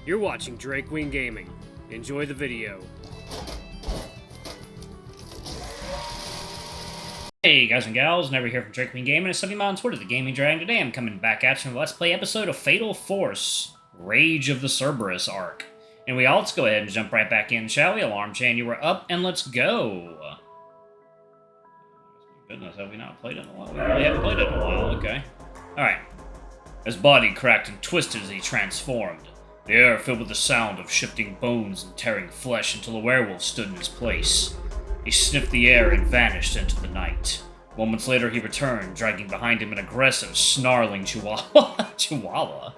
You're watching Drake Wing Gaming. Enjoy the video. Hey guys and gals, Narry here from Drake Wing Gaming, and something on Twitter, the Gaming Dragon. Today I'm coming back at you with a Let's Play episode of Fatal Force, Rage of the Cerberus arc. And let's go ahead and jump right back in, shall we? Alarm chain, you were up, and let's go. Goodness, have we not played it in a while? We really haven't played it in a while, okay. Alright. His body cracked and twisted as he transformed. The air filled with the sound of shifting bones and tearing flesh until a werewolf stood in his place. He sniffed the air and vanished into the night. Moments later, he returned, dragging behind him an aggressive, snarling chihuahua. Chihuahua?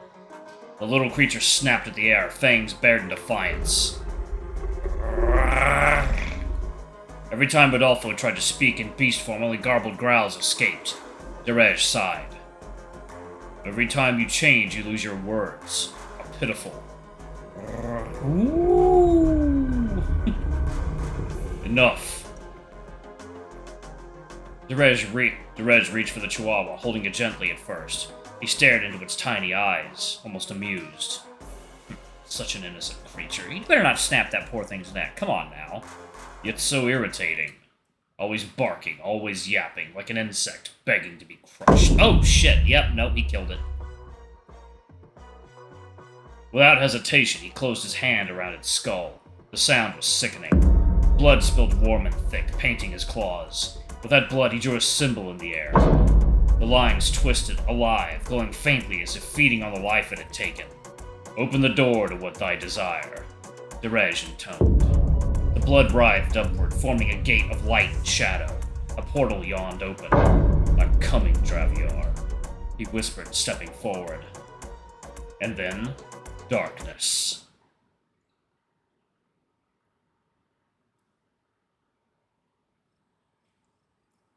The little creature snapped at the air, fangs bared in defiance. Every time Rodolfo tried to speak in beast form, only garbled growls escaped. Derej sighed. Every time you change, you lose your words. How pitiful. Ooh. Enough. Derej reached for the chihuahua, holding it gently at first. He stared into its tiny eyes, almost amused. Such an innocent creature. You'd better not snap that poor thing's neck. Come on now. Yet so irritating. Always barking, always yapping, like an insect, begging to be crushed. Oh shit, yep, nope, he killed it. Without hesitation, he closed his hand around its skull. The sound was sickening. Blood spilled warm and thick, painting his claws. With that blood, he drew a symbol in the air. The lines twisted, alive, glowing faintly as if feeding on the life it had taken. Open the door to what thy desire, Derej intoned. The blood writhed upward, forming a gate of light and shadow. A portal yawned open. I'm coming, Draviar, he whispered, stepping forward. And then, darkness.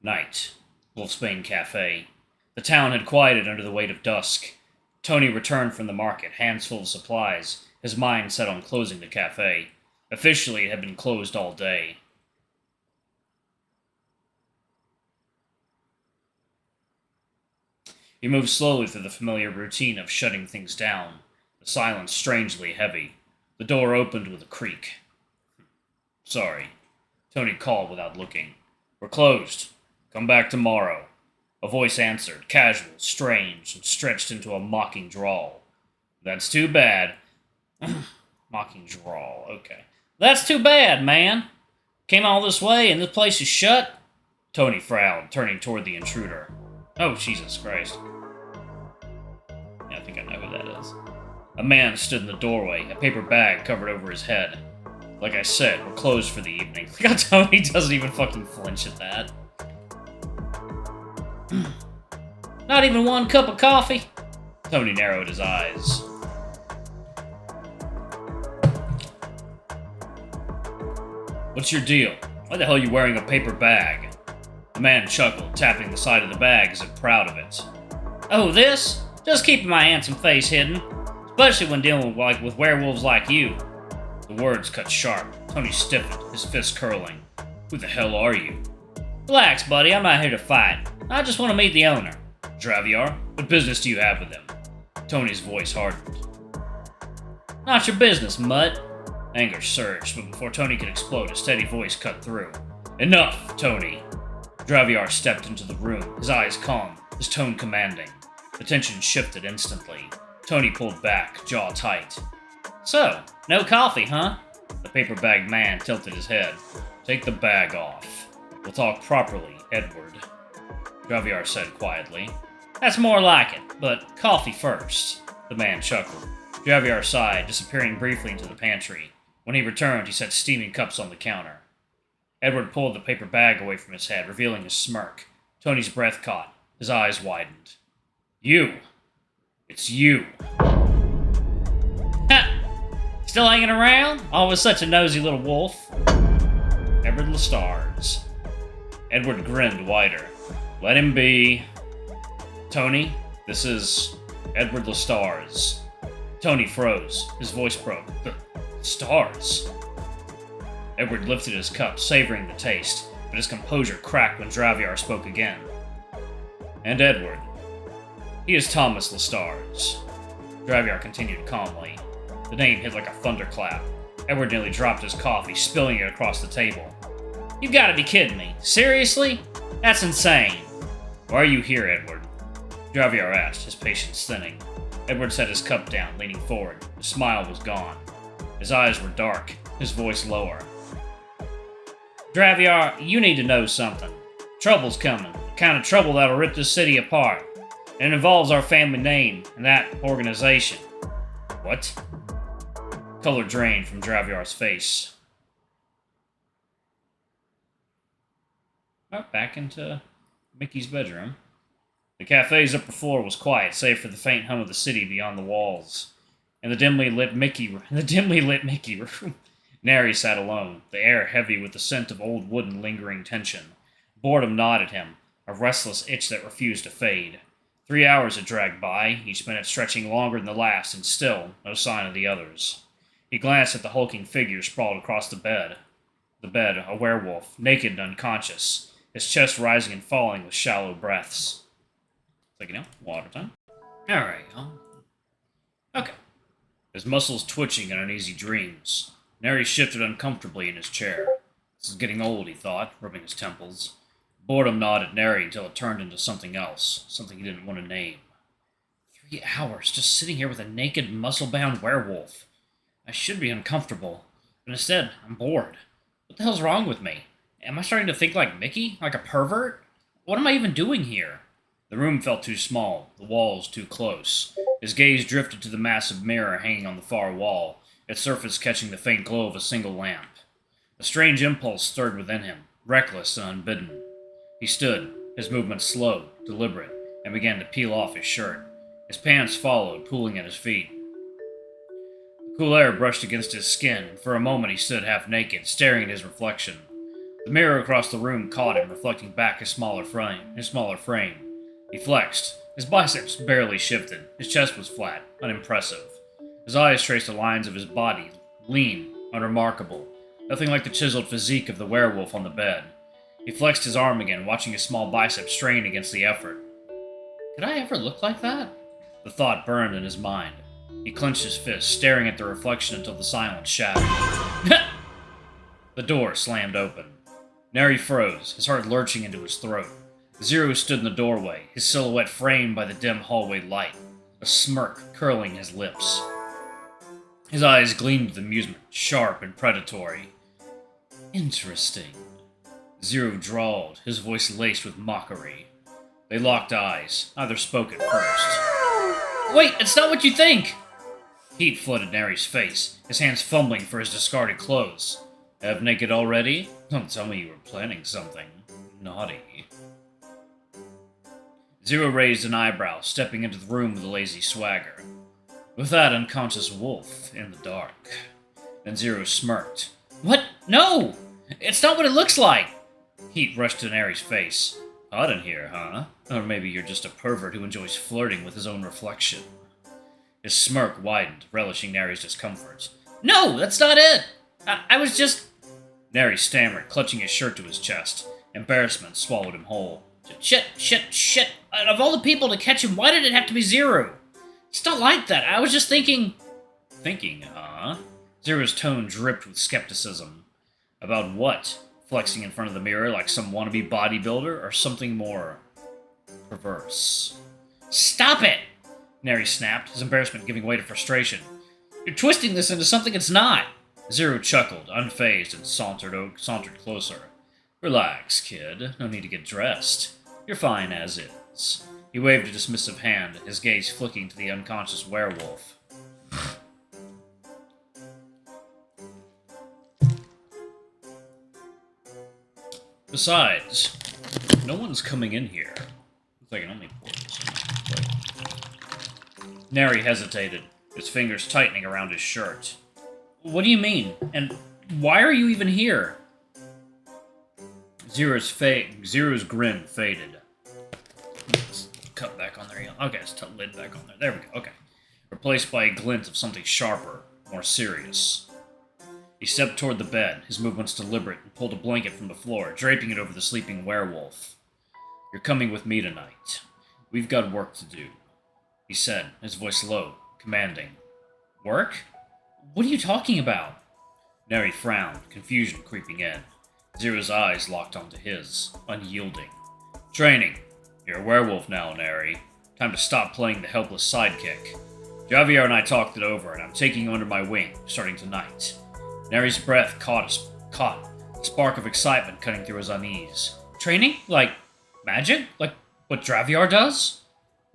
Night. Wolfsbane Cafe. The town had quieted under the weight of dusk. Tony returned from the market, hands full of supplies, his mind set on closing the cafe. Officially, it had been closed all day. He moved slowly through the familiar routine of shutting things down, the silence strangely heavy. The door opened with a creak. Sorry, Tony called without looking. We're closed. Come back tomorrow. A voice answered, casual, strange, and stretched into a mocking drawl. That's too bad. Mocking drawl, okay. That's too bad, man. Came all this way and this place is shut? Tony frowned, turning toward the intruder. Oh, Jesus Christ. Yeah, I think I know who that is. A man stood in the doorway, a paper bag covered over his head. Like I said, we're closed for the evening. Look how Tony doesn't even fucking flinch at that. Not even one cup of coffee? Tony narrowed his eyes. What's your deal? Why the hell are you wearing a paper bag? The man chuckled, tapping the side of the bag as if proud of it. Oh, this? Just keeping my handsome face hidden. Especially when dealing with werewolves like you. The words cut sharp. Tony stiffened, his fist curling. Who the hell are you? Relax, buddy. I'm not here to fight. I just want to meet the owner. Draviar, what business do you have with him? Tony's voice hardened. Not your business, mutt. Anger surged, but before Tony could explode, a steady voice cut through. Enough, Tony. Draviar stepped into the room, his eyes calm, his tone commanding. The tension shifted instantly. Tony pulled back, jaw tight. So, no coffee, huh? The paper bag man tilted his head. Take the bag off. We'll talk properly, Edward. Draviar said quietly. That's more like it, but coffee first. The man chuckled. Draviar sighed, disappearing briefly into the pantry. When he returned, he set steaming cups on the counter. Edward pulled the paper bag away from his head, revealing a smirk. Tony's breath caught. His eyes widened. You. It's you. Ha! Still hanging around? Always such a nosy little wolf. Edward Lestars. Edward grinned wider. Let him be. Tony, this is Edward Lestars. Tony froze. His voice broke. The stars. Edward lifted his cup, savoring the taste, but his composure cracked when Draviar spoke again. And Edward. He is Thomas Lestars. Draviar continued calmly. The name hit like a thunderclap. Edward nearly dropped his coffee, spilling it across the table. You've got to be kidding me. Seriously? That's insane. Why are you here, Edward? Javier asked, his patience thinning. Edward set his cup down, leaning forward. His smile was gone. His eyes were dark, his voice lower. Javier, you need to know something. Trouble's coming. The kind of trouble that'll rip this city apart. And it involves our family name and that organization. What? Color drained from Javier's face. Oh, back into Mickey's bedroom. The cafe's upper floor was quiet, save for the faint hum of the city beyond the walls. In the dimly lit Mickey room, Narry sat alone, the air heavy with the scent of old wood and lingering tension. Boredom gnawed at him, a restless itch that refused to fade. 3 hours had dragged by, each minute stretching longer than the last, and still no sign of the others. He glanced at the hulking figure sprawled across the bed. The bed, a werewolf, naked and unconscious, his chest rising and falling with shallow breaths. It's like, water time. Alright, okay. His muscles twitching in uneasy dreams. Narry shifted uncomfortably in his chair. This is getting old, he thought, rubbing his temples. Boredom gnawed at Narry until it turned into something else, something he didn't want to name. 3 hours just sitting here with a naked, muscle-bound werewolf. I should be uncomfortable, but instead, I'm bored. What the hell's wrong with me? Am I starting to think like Mickey? Like a pervert? What am I even doing here? The room felt too small, the walls too close. His gaze drifted to the massive mirror hanging on the far wall, its surface catching the faint glow of a single lamp. A strange impulse stirred within him, reckless and unbidden. He stood, his movements slow, deliberate, and began to peel off his shirt. His pants followed, pooling at his feet. The cool air brushed against his skin, and for a moment he stood half naked, staring at his reflection. The mirror across the room caught him, reflecting back his smaller frame. He flexed. His biceps barely shifted. His chest was flat, unimpressive. His eyes traced the lines of his body, lean, unremarkable, nothing like the chiseled physique of the werewolf on the bed. He flexed his arm again, watching his small biceps strain against the effort. Could I ever look like that? The thought burned in his mind. He clenched his fist, staring at the reflection until the silence shattered. The door slammed open. Narry froze, his heart lurching into his throat. Zearu stood in the doorway, his silhouette framed by the dim hallway light, a smirk curling his lips. His eyes gleamed with amusement, sharp and predatory. Interesting. Zearu drawled, his voice laced with mockery. They locked eyes. Neither spoke at first. Wait, it's not what you think! Heat flooded Narry's face, his hands fumbling for his discarded clothes. Half naked already? Don't tell me you were planning something naughty. Zearu raised an eyebrow, stepping into the room with a lazy swagger. With that unconscious wolf in the dark. Then Zearu smirked. What? No! It's not what it looks like! Heat rushed to Narry's face. Hot in here, huh? Or maybe you're just a pervert who enjoys flirting with his own reflection. His smirk widened, relishing Narry's discomfort. No, that's not it! I was just... Narry stammered, clutching his shirt to his chest. Embarrassment swallowed him whole. Shit. Of all the people to catch him, why did it have to be Zearu? It's not like that. I was just thinking... Thinking, huh? Zeru's tone dripped with skepticism. About what? Flexing in front of the mirror like some wannabe bodybuilder, or something more... perverse? Stop it! Narry snapped, his embarrassment giving way to frustration. You're twisting this into something it's not! Zearu chuckled, unfazed, and sauntered closer. Relax, kid. No need to get dressed. You're fine as is. He waved a dismissive hand, his gaze flicking to the unconscious werewolf. Besides, no one's coming in here. Looks like an only pour this. Narry hesitated, his fingers tightening around his shirt. What do you mean? And why are you even here? Zero's grin faded. Let's cut back on there. Okay, let's put the lid back on there. There we go. Okay. Replaced by a glint of something sharper, more serious. He stepped toward the bed, his movements deliberate, and pulled a blanket from the floor, draping it over the sleeping werewolf. You're coming with me tonight. We've got work to do, he said, his voice low, commanding. Work? What are you talking about? Narry frowned, confusion creeping in. Zero's eyes locked onto his, unyielding. Training. You're a werewolf now, Narry. Time to stop playing the helpless sidekick. Javier and I talked it over, and I'm taking you under my wing, starting tonight. Narry's breath caught, a spark of excitement cutting through his unease. Training? Like magic? Like what Draviar does?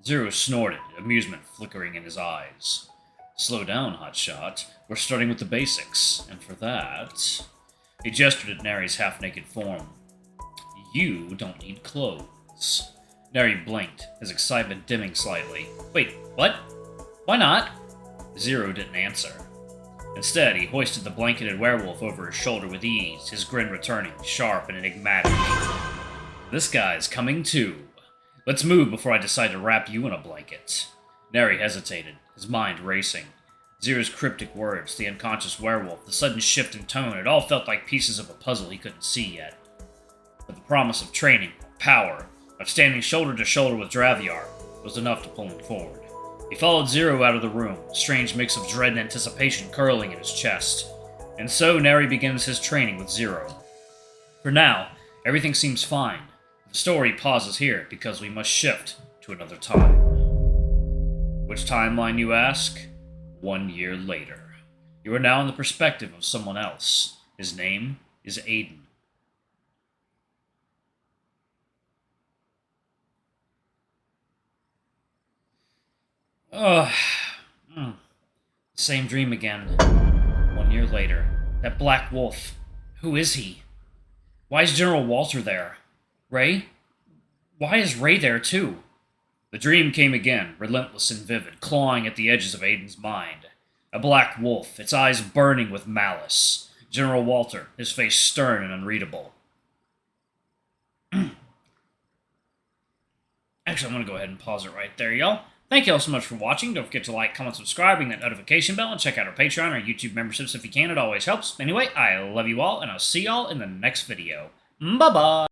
Zero snorted, amusement flickering in his eyes. Slow down, hotshot. We're starting with the basics, and for that... He gestured at Narry's half-naked form. You don't need clothes. Narry blinked, his excitement dimming slightly. Wait, what? Why not? Zero didn't answer. Instead, he hoisted the blanketed werewolf over his shoulder with ease, his grin returning, sharp and enigmatic. This guy's coming too. Let's move before I decide to wrap you in a blanket. Narry hesitated, his mind racing. Zero's cryptic words, the unconscious werewolf, the sudden shift in tone, it all felt like pieces of a puzzle he couldn't see yet. But the promise of training, power, of standing shoulder to shoulder with Draviar, was enough to pull him forward. He followed Zero out of the room, a strange mix of dread and anticipation curling in his chest. And so Narry begins his training with Zero. For now, everything seems fine. The story pauses here because we must shift to another time. Which timeline, you ask? 1 year later. You are now in the perspective of someone else. His name is Aiden. Ugh. Same dream again. 1 year later. That black wolf. Who is he? Why is General Walter there? Ray? Why is Ray there too? The dream came again, relentless and vivid, clawing at the edges of Aiden's mind. A black wolf, its eyes burning with malice. General Walter, his face stern and unreadable. Actually, I'm going to go ahead and pause it right there, y'all. Thank you all so much for watching. Don't forget to like, comment, subscribe, ring that notification bell, and check out our Patreon or YouTube memberships if you can. It always helps. Anyway, I love you all, and I'll see y'all in the next video. Bye-bye!